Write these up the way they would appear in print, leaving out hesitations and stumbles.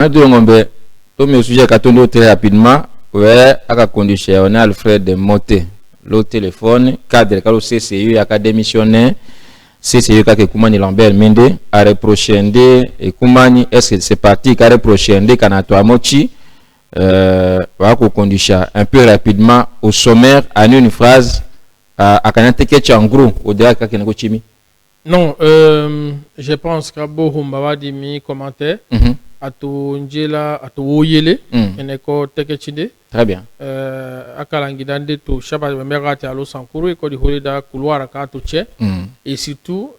Comme sujet très rapidement, ouais, à la condition, on a Alfred Moté, le téléphone, cadre, quand le CCU, a démissionné, CCU, quand Koumani Lambert Mende, a reproché, et Koumani, est-ce que c'est parti, qui a reproché, quand a toi mochi, voilà, condition, un peu rapidement, au sommaire, en une phrase, à Kanateke en gros, au-delà de Kakenagochimi. Non, je pense que Bohumba va dire mes commentaires. Ato njela ato woyele eneko tekechide très bien akalangidande to shaba mbegati alo sankuru eko di holida couloir ka to che et surtout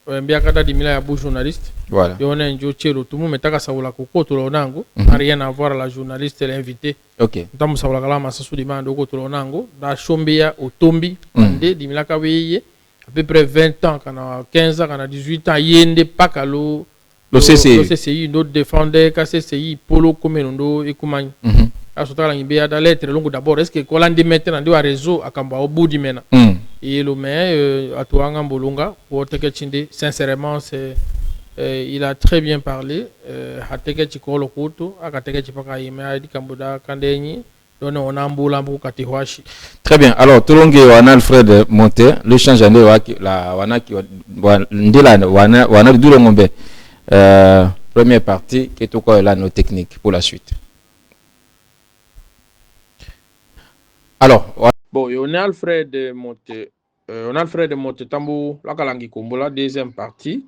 mbiakata di mila ya bu journaliste voilà yona njo chero tumu metaka sawula ko to lonango rien à voir la journaliste l'invité OK ntamu sawula kala masasu di mando ko to lonango da shombeya otombi ande di mila ka weye à peu près 20 ans kana 15 ans kana 18 ans yende pakalo le CCI nous défendait que CCI polo comme nous et comment à ce temps là il y a des lettres longues d'abord est-ce que quand on dit maintenant on a réseau à Kamba au bout du mena et le mais à toi en Bolonga pour te que sincèrement c'est il a très bien parlé à te que tu colles couteau à te que tu pas y mais à dit Kamboda Kandeni donc on a un boulot pour Katiwashi. Très bien. Alors, tout le monde on a Alfred Monté, le changement la wana qui ndila wana du longombe. Première partie qui est au cas là nos techniques pour la suite. Alors, bon, on a Alfred Monté, Tambo la kalangi kombola deuxième partie.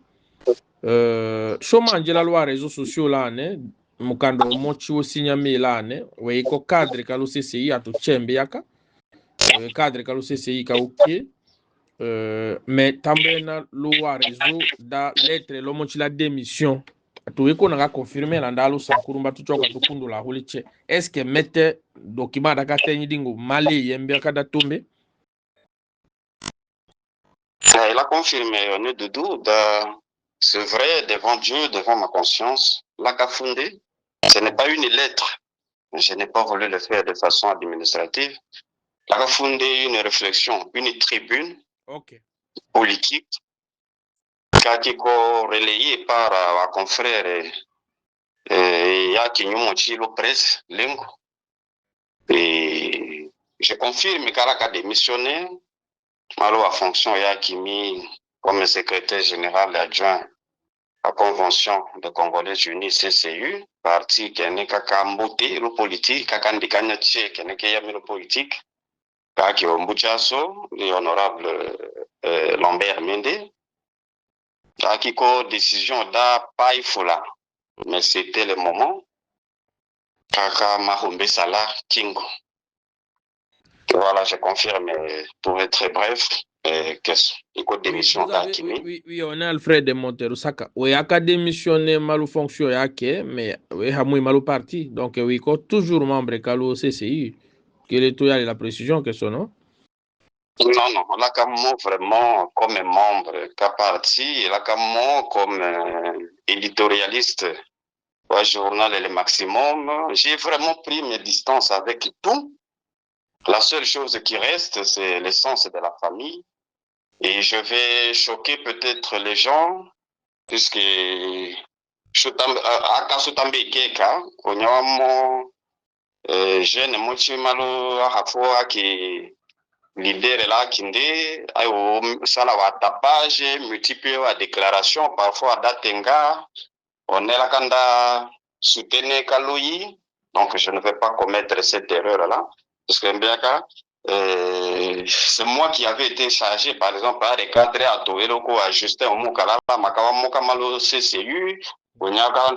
Choma njela loi réseaux sociaux là ne mukando mochi osinyame là ne we ko cadre ka lo CCI atu chembe yaka cadre ka lo CCI ka OK mais tambe na loi réseau da lettre lo mochi la démission atu eko na confirmer na ndalo sankurumba tuchoka tukundu la holiche est-ce que mette document da ka tenyi dingo mali yembe ka da tombe. Il a confirmé, on est de doute. C'est vrai, devant Dieu, devant ma conscience, la Kafundé, ce n'est pas une lettre. Je n'ai pas voulu le faire de façon administrative. La Kafundé, une réflexion, une tribune politique qui a été relayée par un confrère Yaki Nyumochi Lopres Lengo. Et je confirme qu'elle a démissionné. Malo a fonction Yakimi comme secrétaire général adjoint à la Convention de Congolais Unis CCU, parti qui est Kakambote, le politique, Kakandikanya Tché, qui est le politique, Kaki Ombuchaso, l'honorable Lambert Mende, Kaki ko décision da Paifola, mais c'était le moment, Kaka Mahombe Salah Kingo. Voilà, je confirme, pour être très bref, que démission oui, on a Alfred Montero Saka. Oui, il a démissionné mal fonction yake, mais oui, il a mal parti. Donc oui, il est toujours membre de CCI. Quelle est la précision que son nom? Non, là, comme vraiment comme membre qu'à parti, là, comme éditorialiste, ouais, journal est le maximum. J'ai vraiment pris mes distances avec tout. La seule chose qui reste, c'est l'essence de la famille. Et je vais choquer peut-être les gens, puisque Akasotambe Keka, Onyamo, jeune Mochimalo, Hafua, qui leader là, Kinde, Salawa tapage, multiple déclaration, parfois d'Atenga, on est là quand soutenir Kaloyi, donc je ne vais pas commettre cette erreur-là. Parce que c'est moi qui avais été chargé, par exemple, à recadrer à Toeloko, à Justin Omukala, Makawa Mokamalo CCU, Onyaka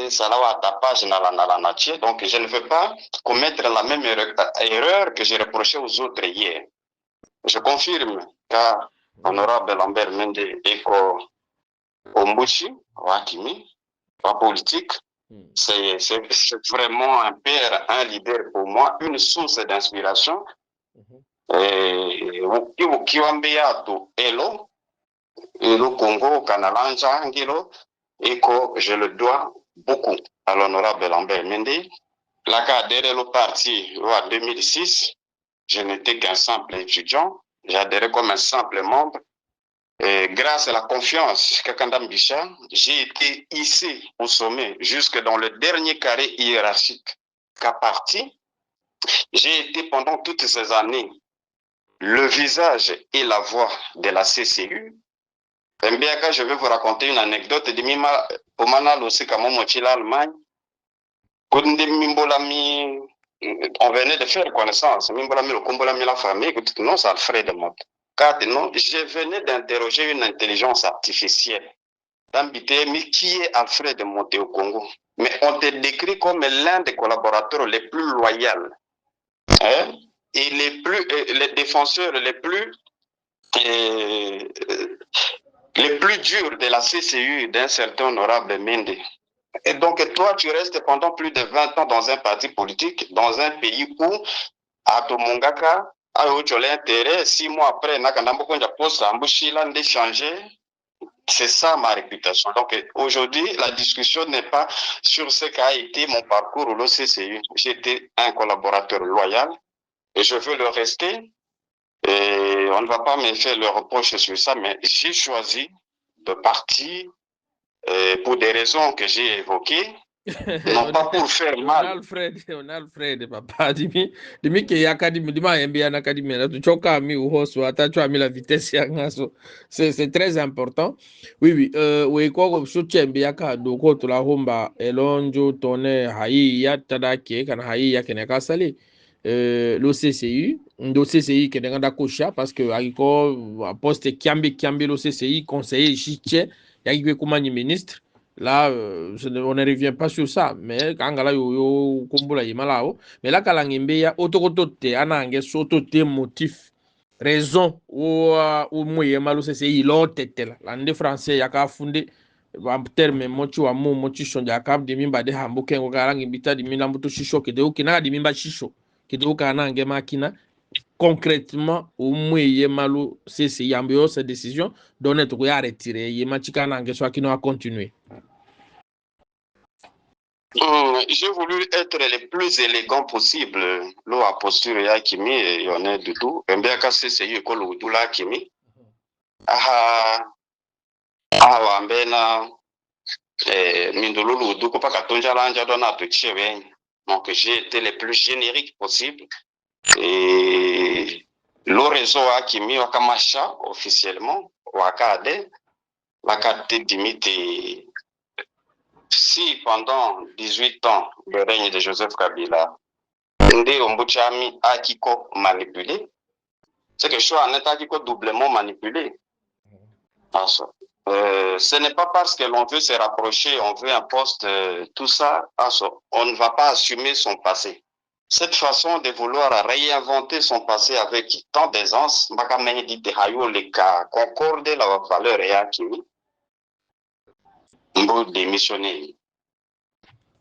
Salawa tapage Nala Natie. Donc je ne veux pas commettre la même erreur que j'ai reproché aux autres hier. Je confirme car honorable Lambert Mende Eko Ombuchi, Wakimi, pas politique. C'est vraiment un père, un leader pour moi, une source d'inspiration. Et Elo Congo, Kanalanja, Angelo, et que je le dois beaucoup à l'honorable Lambert Mende. La cadre le parti en 2006, je n'étais qu'un simple étudiant, j'ai adhéré comme un simple membre. grâce à la confiance Kakandam Bicha, j'ai été hissé au sommet, jusque dans le dernier carré hiérarchique qu'a parti. J'ai été pendant toutes ces années le visage et la voix de la CCU. Mbiaka, je vais vous raconter une anecdote de Mima Omana Losika Momochila Allemagne. On venait de faire connaissance. La famille, non, c'est Alfred Mott. Car non, je venais d'interroger une intelligence artificielle. Mais qui est Alfred Mott au Congo? Mais on te décrit comme l'un des collaborateurs les plus loyaux, hein, et les défenseurs les plus durs de la CCU d'un certain honorable Mende. Et donc, toi, tu restes pendant plus de 20 ans dans un parti politique, dans un pays où, à Tomongaka, à intérêt, 6 mois après, c'est ça ma réputation. Donc, aujourd'hui, la discussion n'est pas sur ce qu'a été mon parcours au CCU. J'étais un collaborateur loyal et je veux le rester. Et on ne va pas me faire le reproche sur ça, mais j'ai choisi de partir pour des raisons que j'ai évoquées, non pas pour faire mal. On Alfred, papa, dimi que yakadimi, dima mbia nakadimi, na tuchoka mi uhoso, atachwa mi la vitesse yangaso. C'est très important. Oui, oui, we kwa shuche mbia ka doko tula homba elonjo tone hai ya tadake kana hai ya kene kasali. Le CCU, le CCI qui est dans la parce que à poste Kiambi le CCI conseiller chiche, il y a comme ministre. Là, on ne revient pas sur ça, mais quand yo kumbula yimalao, mais là quand ngimbeya otokotote anange sotote motif raison ou moye malo CCI lo tetela. L'ande français yaka funde en terme mochi wa mo mochi shonja kap de mimba de hambuke ngokarangi bita di mina mbuto shisho kede ukina di mimba shisho. Concrètement au moins malo c'est yambo cette décision donner to ya retirer yema chikana nge so kino a continuer. J'ai voulu être le plus élégant possible. L'eau à posture ya kimi et on est du tout. Mbeka c'est école ou la kimi. Wambena mindolulu du ko paka tonjala nja dona to chewe. Donc j'ai été le plus générique possible. Et le réseau a kimi wakamasha officiellement wakade wakate dimite. Si pendant 18 ans le règne de Joseph Kabila Ndé Ombuchami a kiko manipulé, c'est que je suis en état kiko doublement manipulé. Ce n'est pas parce que l'on veut se rapprocher, on veut un poste, tout ça, on ne va pas assumer son passé. Cette façon de vouloir réinventer son passé avec tant d'aisance, concorde la valeur et Akimi, pour démissionner.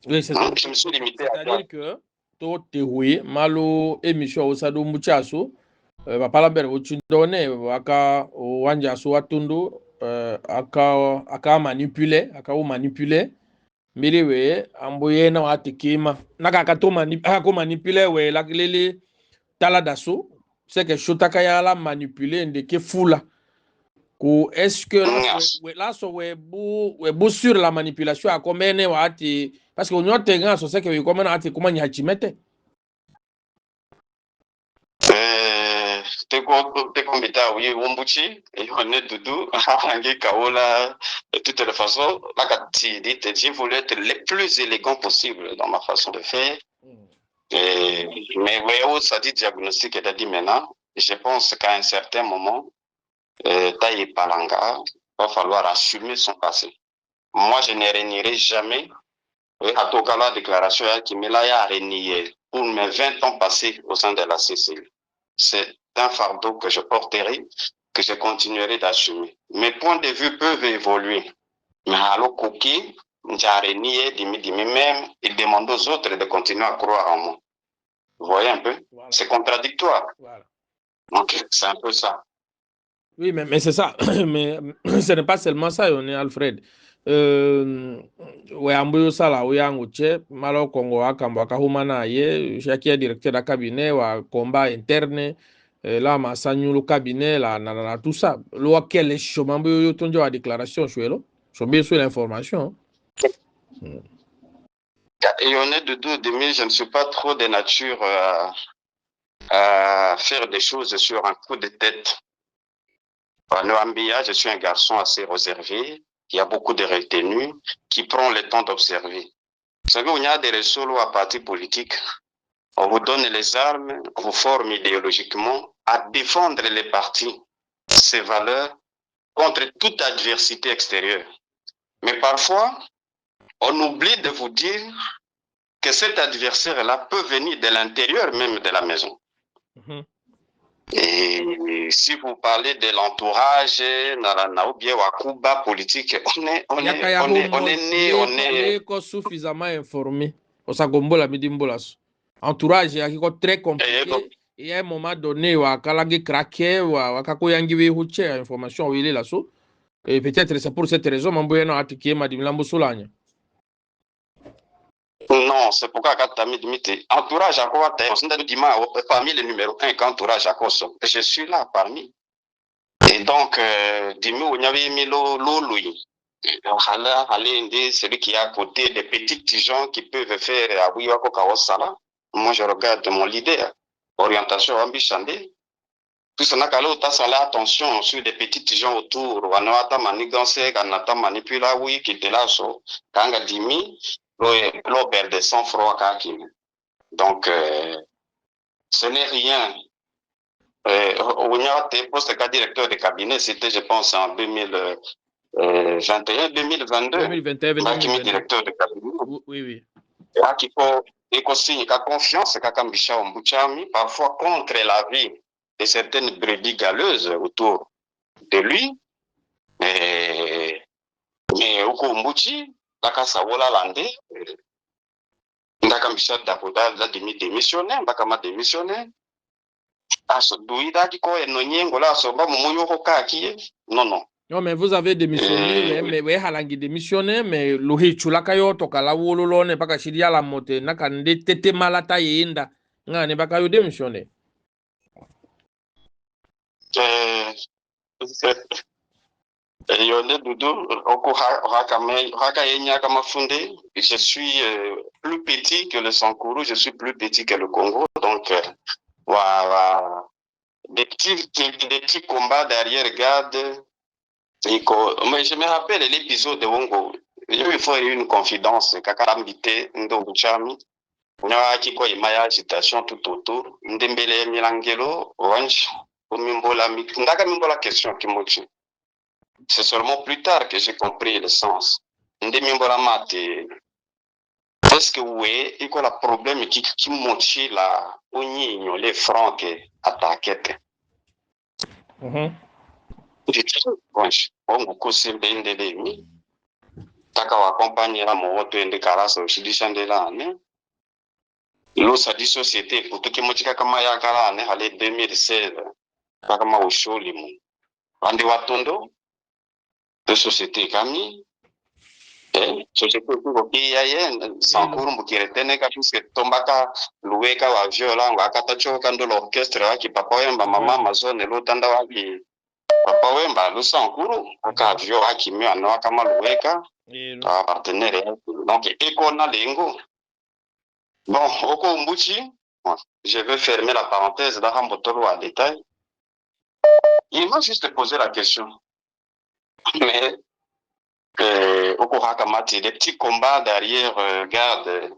Oui, c'est ça. Je me suis limité à c'est-à-dire que to te malo émission au sado muchaso papa ber uchindone aka wanja so atundu aka manipuler miliwe amboye na watikima naka ko manipuler we la lele tala daso c'est que shotaka ya la manipuler ndeke fula ko est-ce que là so we bu sur la manipulation a combien wati parce que on a tenga so c'est que comment ati comment ni hachimete te kombita oui wombuchi et on est doudou hangi kaola de toutes les façons la kati dit j'ai voulu être le plus élégant possible dans ma façon de faire. Mais ouais, ça dit diagnostic et dit maintenant je pense qu'à un certain moment Taïe Palanga va falloir assumer son passé. Moi je ne renierai jamais à Tokala déclaration qui me l'a renié pour mes 20 ans passés au sein de la CCU. C'est un fardeau que je porterai, que je continuerai d'assumer. Mes points de vue peuvent évoluer. Mais à l'Okoki, j'ai renié, même, il demande aux autres de continuer à croire en moi. Vous voyez un peu? Voilà. C'est contradictoire. Voilà. Donc, c'est un peu ça. Oui, mais c'est ça. Mais ce n'est pas seulement ça, on est Alfred. Ambuyo sala uyangu che malo Congo akamba kahumana ye shakia directeur da cabinet wa combat interne là Massanyu le cabinet là nanana tout ça loi quel est chemin yo tonjo la déclaration sur lo sur bien sur l'information. Et on est de deux demi, je ne suis pas trop de nature à faire des choses sur un coup de tête. En Noambia, je suis un garçon assez réservé, qui a beaucoup de retenue, qui prend le temps d'observer. Vous savez, on y a des ressolos à parti politique. On vous donne les armes, on vous forme idéologiquement à défendre les partis, ses valeurs, contre toute adversité extérieure. Mais parfois, on oublie de vous dire que cet adversaire-là peut venir de l'intérieur même de la maison. Et si vous parlez de l'entourage, ou bien Wakuba politique, on est né, on est suffisamment informé. Entourage est très compliqué. Et à un moment donné, Wakalagi craqué, Wakakoyangi Huche, information où il est là. Et peut-être c'est pour cette raison, Mamboyano a attaqué Madame Lambosolanya. Non, c'est pourquoi entourage à quoi parmi les numéros 1 qu'entourage à Koso. Je suis là parmi. Et donc, dis-moi, on y avait mis l'Oloui. Celui qui est à côté des petits gens qui peuvent faire à Wiwako Kawasala. Moi, je regarde mon leader. Orientation Ambichandé. Tout ça n'a qu'à l'autre, ça attention sur des petits gens autour. Wanata Maniganse, Kanata Manipula, oui, qui était là, Kanga Dimi. L'eau perd sans froid. Donc, ce n'est rien. On a été poste directeur de cabinet, c'était, je pense, en 2021, 2022. 2021, directeur de cabinet. Oui. Qu'il faut signe la confiance, parfois contre la vie de certaines brebis galeuses autour de lui. Mais au Kumbuchi, Sawola Landé, Ndakamisha Dakoda, la démissionnaire, Ndakama démissionnaire. Non, mais vous avez démissionné, mais halangi démissionné, mais Louhi Chulakayo, Tokala Wololo, ne pas Kachidia la mote, Nakande Tete Malata Yinda, ne pas Kayo démissionné. Je suis plus petit que le Sankourou, je suis plus petit que le Congo, donc voilà. Des petits combats d'arrière-garde. Mais je me rappelle l'épisode de Wongo. Il faut une confidence. Kakarambite, Ndobuchami. Qui quoi, il y a agitation tout autour. Ndembele Milangelo, Orange, Mimbola, Mimbola question qui m'a dit. C'est seulement plus tard que j'ai compris le sens. Ndemimbola Mate. Est-ce que oui, il y a un problème qui motive la Onigno, les francs qui attaquent. On cousin bende de mi. Taka wa compagnie la mo woto ende karasa ushidishande la ne. Lo sa di société pour tout qui motika kama ya kala ne hale 2016. Kama usholi mu. Andi watondo de société kami. Société pour qui ya yen sankuru mbukiretene ka puisque tombaka luweka wa viola ngakata choka ndo l'orchestre wa ki papa yamba mama mazone lo tanda wa bi. Papa Wemba, le Sankuru, Okavio, Akimi, Anoakama Lueka, partenaire. Donc, Ekona Lingo. Bon, Oko Mbuchi, je vais fermer la parenthèse d'Arambotoro à détail. Il m'a juste posé la question. Mais, Oko Hakamati, des petits combats d'arrière-garde,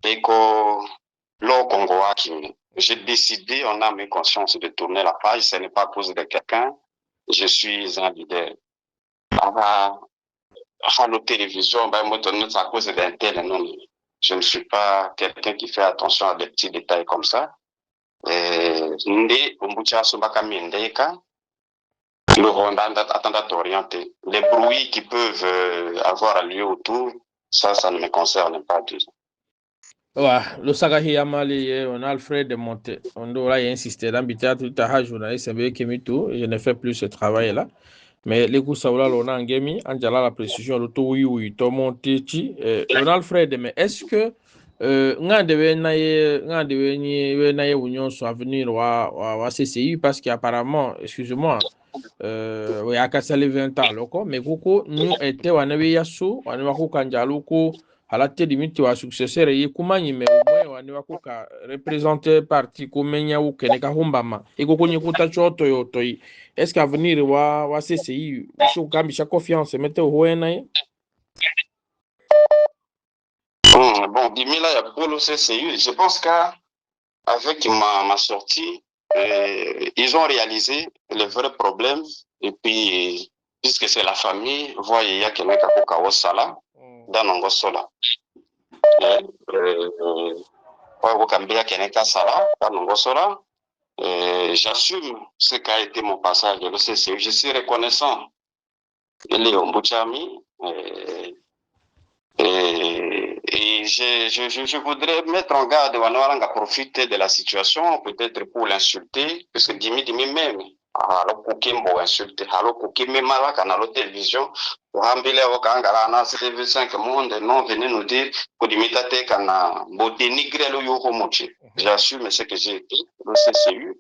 Eko, Lo Congo Akimi. J'ai décidé, en âme et conscience, de tourner la page. Ce n'est pas à cause de quelqu'un. Je suis un leader. À la télévision, c'est à cause d'un tel. Non, je ne suis pas quelqu'un qui fait attention à des petits détails comme ça. Le Rwanda attend d'orienter. Les bruits qui peuvent avoir lieu autour, ça ne me concerne pas du tout. Ouais, le Sagahi Amali, on a Alfred de Monté. On doit y insister. L'ambitiat, tout à journaliste, c'est bien je ne fais plus ce travail-là. Mais les coups, ça va là, on a un gami, on a la précision, le tout, oui, tout mon tichi. On a Alfred, mais est-ce que ngande we na ye union sur avenir wa CCI parce qu'apparemment excusez-moi we akasale 20 ans loko mais koko nous était wana we yaso wana wako kanjalo ko halate limite wa successeur ye kumanyi mais au moins wana wako ka représenter parti ko menya ou keneka hombama e koko nyikuta choto yo toyi est-ce qu'avenir wa CCI sho kambisha confiance mete hoena ye. Bon, Dimila, il y a beaucoup de CCU. Je pense qu'avec ma sortie, ils ont réalisé le vrai problème. Et puis, puisque c'est la famille, voyez, il y a quelqu'un qui a fait Sala, dans Nongo Sola. J'assume ce qu'a été mon passage de l'OCCU. Je suis reconnaissant de Léon Bouchami. Et je voudrais mettre en garde Wanouarang à profiter de la situation, peut-être pour l'insulter, parce que Dimi même, alors pour qu'il m'a insulté, alors pour qu'il m'a mal à la télévision, pour rambler au Kangarana, c'est le 5 monde, non, venez nous dire que Dimi Tate Kana, dénigrer le Yohomochi. J'assume ce que j'ai été, le CCU.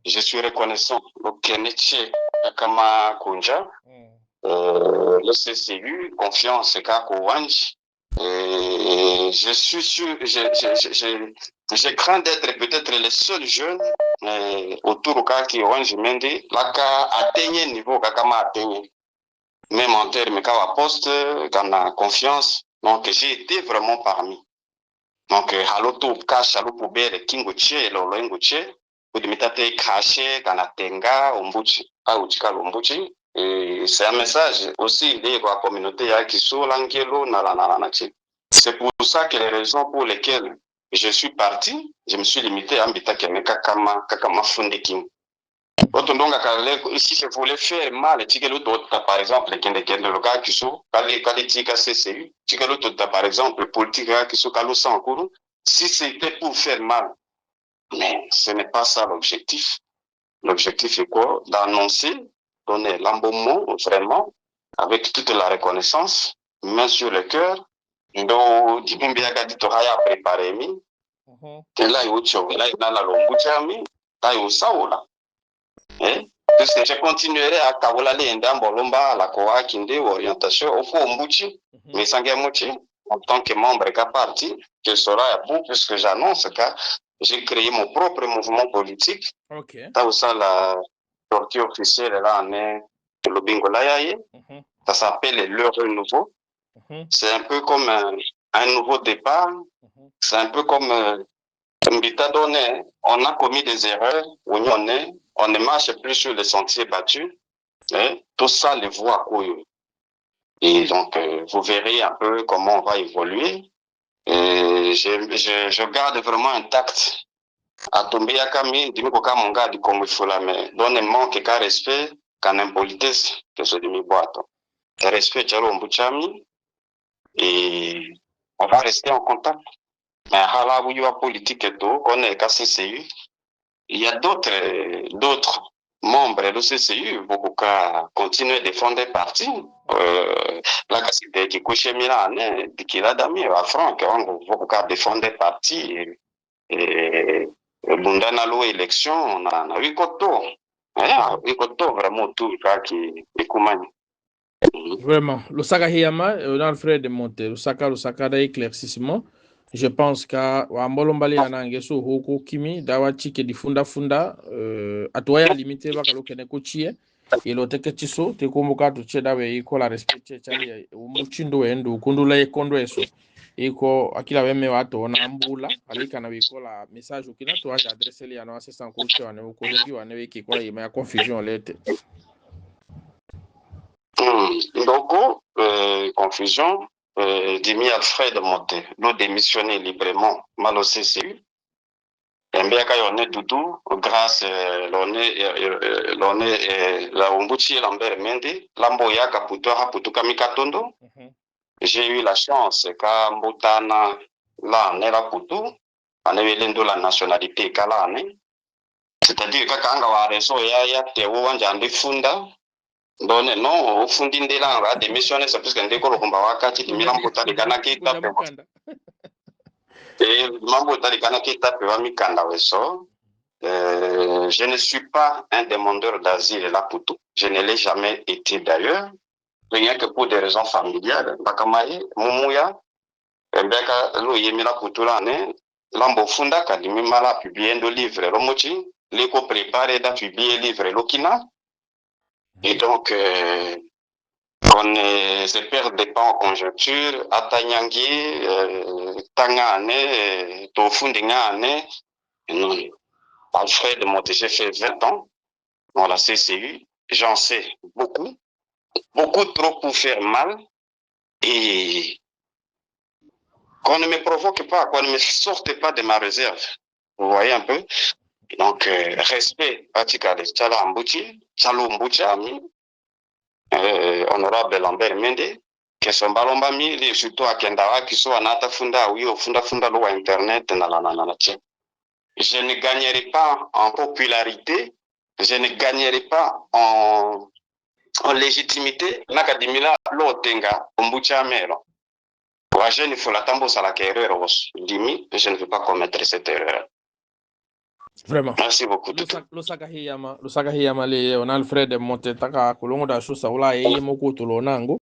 Je suis reconnaissant au Kenichi Kama Kunja, le CCU, confiance Kako Wanj. Je suis sûr, je crains d'être peut-être le seul jeune autour qui Orange Mende, là qu'a atteigné le niveau qu'a atteigné. Même en termes qu'a poste, qu'on a confiance, donc j'ai été vraiment parmi. Donc haloto cash halo poubelle kingoche lolo ngoche, pour dimitate caché kana tenga ombuchi, pas uchika ombuchi. Et c'est un message aussi lié à la communauté qui sont l'angelo c'est pour ça que les raisons pour lesquelles je suis parti, je me suis limité à Ambita Keneka Kakama Fundeking. Si je voulais faire mal, par exemple, le gars qui sont, CCU, par exemple, politique qui sont si c'était pour faire mal, mais ce n'est pas ça l'objectif. L'objectif est quoi? D'annoncer, donner l'embaumement vraiment, avec toute la reconnaissance, main sur le cœur, donc, Dibimbiaga Ditoraya préparé mi, et là, il y a la lombuchami, là, il y a Saola. Puisque je continuerai à Kavolale et Ndambolomba, la Koa, Kinde, orientation, au fond, Mbuchi, mais Sangamuchi, en tant que membre de parti, je serai à bout, puisque j'annonce que j'ai créé mon propre mouvement politique. Là où ça, la sortie officielle, là, on est le Bingo Layaye. Ça s'appelle Le Renouveau. C'est un peu comme un nouveau départ. C'est un peu comme Mbita donné. On a commis des erreurs. On ne marche plus sur les sentiers battus. Tout ça, les voies. Et donc, vous verrez un peu comment on va évoluer. Et je garde vraiment intact. À tomber à Kami, Dimiko Kamonga, du Congo Fulame, donne un manque qu'à respect, qu'à impolitesse, que ce demi boîte. Respect, Jalo Mbuchami, et on va rester en contact. Mais à la politique et tout, qu'on est qu'à CCU, il y a d'autres membres de CCU, beaucoup qu'à continuer à défendre des partis. Là, c'est qui couche Milan, qui l'a d'ami, à Franck, on va défendre des partis. Et Bundana l'eau élection, on a eu Koto. Oui, Koto, vraiment tout, qui est Koumani. Vraiment, le Saka Hiyama, dans le frère de Monte, le Saka d'éclaircissement, je pense qu'à Wambolombali Anangeso, Hoko Kimi, Dawachi, qui est funda, à toi, à limiter, Bakalo Keneko Chie, et l'autre Ketiso, te convoca to Chedawe, il la respecte, ou Muchindo, Endo, Kundula et Kondoeso. Iko akila weme watu wanambula alika na wikola message ukina tu acha adresse ile yana assistant coach wane ukolongi wane wiki kwa ya confusion lete. Donc confusion Dimi Alfred Monte nous démissionner librement mal au CCU. Mbeka yone Doudou grâce l'on est la Umbuchi Lambert Mende Lamboya Kaputo Haputo Kamikatondo. J'ai eu la chance qu'à Mbutana, là, on est là pour tout. On est de la nationalité Kalane. C'est-à-dire que quand on a réseau, il y a des gens qui font donc, non, au fond d'une démissionné, c'est plus qu'un décor au Kumbawaka, qui est mis en bouteille de Ganaki. Et Mambo Talikana Kita Pevami Kandaweso. Je ne suis pas un demandeur d'asile là pour tout. Je ne l'ai jamais été d'ailleurs. Rien que pour des raisons familiales. Bakamaye, Mumuya, Beka Loyemila Putulane, Lambo Funda Kadimimala publié un livre, Romochi, l'éco préparé d'un publié livre, Lokina. Et donc, on se perd des pas en conjoncture, Atanyangi, Tangane, Tofundingane, non. Alfred Monté, fait 20 ans dans la CCU. J'en sais beaucoup, beaucoup trop pour faire mal. Et qu'on ne me provoque pas, qu'on ne me sorte pas de ma réserve. Vous voyez un peu? Donc, respect à Tikade, Tchala Mbouchi, Tchalo Mbouchi Ami, honorable Lambert Mende, qui sont balombami, surtout à Kendawa, qui sont à Nata Funda, oui, au Funda Funda, l'eau Internet, je ne gagnerai pas en popularité, je ne gagnerai pas en légitimité. Nakadimila, l'Otenga, Mboucha Melo. Je ne veux pas commettre cette erreur. Vraiment. Merci beaucoup. Lusaka hiyama le on Alfred Monte taka kulongo da shusa ula yeye moko tulonango